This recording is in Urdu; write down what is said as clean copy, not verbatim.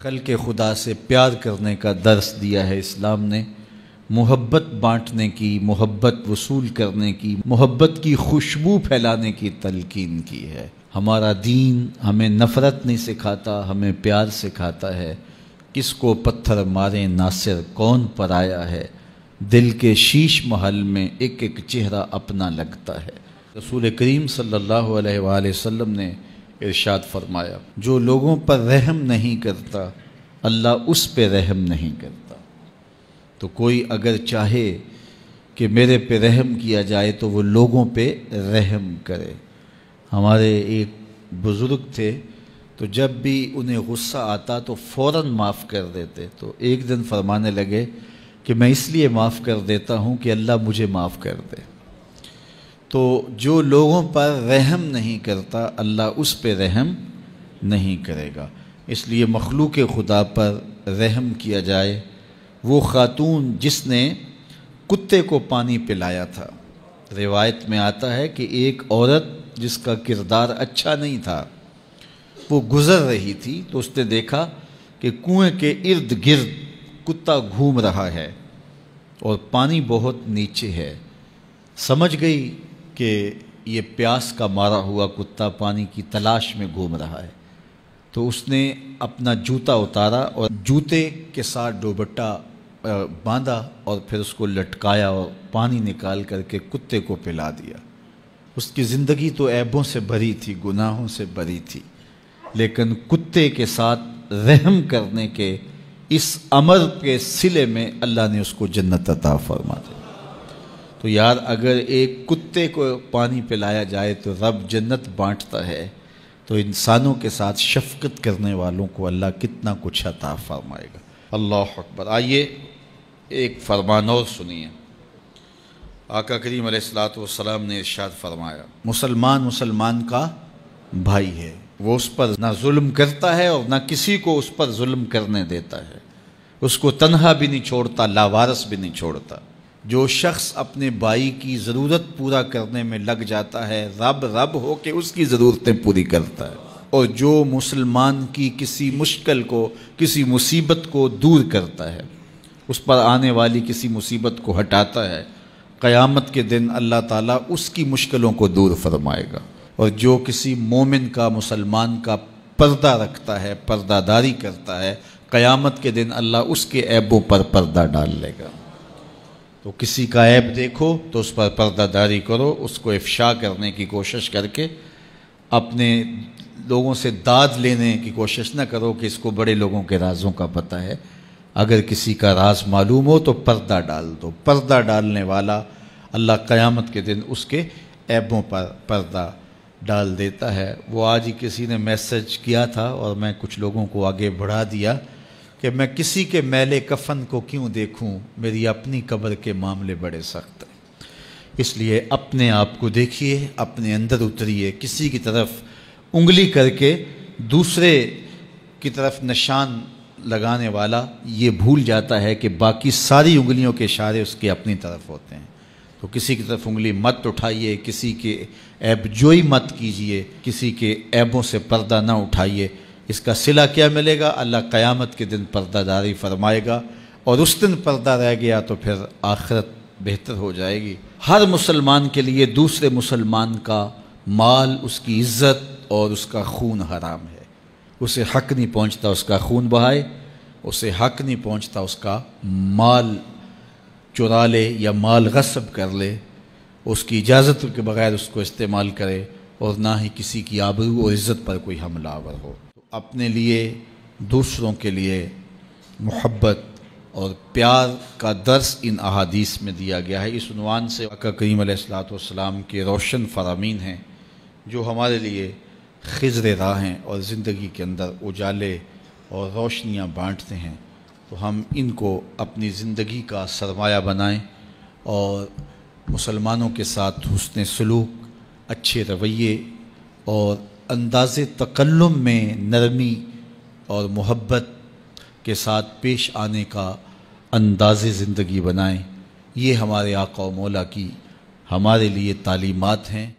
خلق خدا سے پیار کرنے کا درس دیا ہے اسلام نے، محبت بانٹنے کی، محبت وصول کرنے کی، محبت کی خوشبو پھیلانے کی تلقین کی ہے۔ ہمارا دین ہمیں نفرت نہیں سکھاتا، ہمیں پیار سکھاتا ہے۔ کس کو پتھر مارے ناصر کون پرایا ہے، دل کے شیش محل میں ایک ایک چہرہ اپنا لگتا ہے۔ رسول کریم صلی اللہ علیہ وآلہ وسلم نے ارشاد فرمایا، جو لوگوں پر رحم نہیں کرتا اللہ اس پہ رحم نہیں کرتا۔ تو کوئی اگر چاہے کہ میرے پہ رحم کیا جائے تو وہ لوگوں پہ رحم کرے۔ ہمارے ایک بزرگ تھے، تو جب بھی انہیں غصہ آتا تو فوراً معاف کر دیتے۔ تو ایک دن فرمانے لگے کہ میں اس لیے معاف کر دیتا ہوں کہ اللہ مجھے معاف کر دے۔ تو جو لوگوں پر رحم نہیں کرتا اللہ اس پہ رحم نہیں کرے گا۔ اس لیے مخلوق خدا پر رحم کیا جائے۔ وہ خاتون جس نے کتے کو پانی پلایا تھا، روایت میں آتا ہے کہ ایک عورت جس کا کردار اچھا نہیں تھا وہ گزر رہی تھی، تو اس نے دیکھا کہ کنویں کے ارد گرد کتا گھوم رہا ہے اور پانی بہت نیچے ہے۔ سمجھ گئی کہ یہ پیاس کا مارا ہوا کتا پانی کی تلاش میں گھوم رہا ہے، تو اس نے اپنا جوتا اتارا اور جوتے کے ساتھ دوپٹہ باندھا اور پھر اس کو لٹکایا اور پانی نکال کر کے کتے کو پلا دیا۔ اس کی زندگی تو عیبوں سے بھری تھی، گناہوں سے بھری تھی، لیکن کتے کے ساتھ رحم کرنے کے اس امر کے صلے میں اللہ نے اس کو جنت عطا فرما دی۔ تو یار اگر ایک کتے کو پانی پلایا جائے تو رب جنت بانٹتا ہے، تو انسانوں کے ساتھ شفقت کرنے والوں کو اللہ کتنا کچھ عطا فرمائے گا۔ اللہ اکبر۔ آئیے ایک فرمان اور سنیے۔ آقا کریم علیہ السلام نے ارشاد فرمایا، مسلمان کا بھائی ہے، وہ اس پر نہ ظلم کرتا ہے اور نہ کسی کو اس پر ظلم کرنے دیتا ہے، اس کو تنہا بھی نہیں چھوڑتا، لاوارث بھی نہیں چھوڑتا۔ جو شخص اپنے بھائی کی ضرورت پورا کرنے میں لگ جاتا ہے، رب ہو کے اس کی ضرورتیں پوری کرتا ہے، اور جو مسلمان کی کسی مشکل کو، کسی مصیبت کو دور کرتا ہے، اس پر آنے والی کسی مصیبت کو ہٹاتا ہے، قیامت کے دن اللہ تعالیٰ اس کی مشکلوں کو دور فرمائے گا۔ اور جو کسی مومن کا، مسلمان کا پردہ رکھتا ہے، پردہ داری کرتا ہے، قیامت کے دن اللہ اس کے عیبوں پر پردہ ڈال لے گا۔ تو کسی کا عیب دیکھو تو اس پر پردہ داری کرو، اس کو افشا کرنے کی کوشش کر کے اپنے لوگوں سے داد لینے کی کوشش نہ کرو کہ اس کو بڑے لوگوں کے رازوں کا پتہ ہے۔ اگر کسی کا راز معلوم ہو تو پردہ ڈال دو۔ پردہ ڈالنے والا اللہ قیامت کے دن اس کے عیبوں پر پردہ ڈال دیتا ہے۔ وہ آج ہی کسی نے میسج کیا تھا اور میں کچھ لوگوں کو آگے بڑھا دیا کہ میں کسی کے میلے کفن کو کیوں دیکھوں، میری اپنی قبر کے معاملے بڑے سخت ہیں۔ اس لیے اپنے آپ کو دیکھیے، اپنے اندر اتریے۔ کسی کی طرف انگلی کر کے دوسرے کی طرف نشان لگانے والا یہ بھول جاتا ہے کہ باقی ساری انگلیوں کے اشارے اس کے اپنی طرف ہوتے ہیں۔ تو کسی کی طرف انگلی مت اٹھائیے، کسی کے عیب جوئی مت کیجیے، کسی کے عیبوں سے پردہ نہ اٹھائیے۔ اس کا صلہ کیا ملے گا؟ اللہ قیامت کے دن پردہ داری فرمائے گا، اور اس دن پردہ رہ گیا تو پھر آخرت بہتر ہو جائے گی۔ ہر مسلمان کے لیے دوسرے مسلمان کا مال، اس کی عزت اور اس کا خون حرام ہے۔ اسے حق نہیں پہنچتا اس کا خون بہائے، اسے حق نہیں پہنچتا اس کا مال چرا لے یا مال غصب کر لے، اس کی اجازت کے بغیر اس کو استعمال کرے، اور نہ ہی کسی کی آبرو اور عزت پر کوئی حملہ آور ہو۔ اپنے لیے، دوسروں کے لیے محبت اور پیار کا درس ان احادیث میں دیا گیا ہے۔ اس عنوان سے آقا کریم علیہ السلام کے روشن فرامین ہیں جو ہمارے لیے خضر راہ ہیں اور زندگی کے اندر اجالے اور روشنیاں بانٹتے ہیں۔ تو ہم ان کو اپنی زندگی کا سرمایہ بنائیں اور مسلمانوں کے ساتھ حسن سلوک، اچھے رویے اور انداز تکلم میں نرمی اور محبت کے ساتھ پیش آنے کا انداز زندگی بنائیں۔ یہ ہمارے آقا و مولا کی ہمارے لیے تعلیمات ہیں۔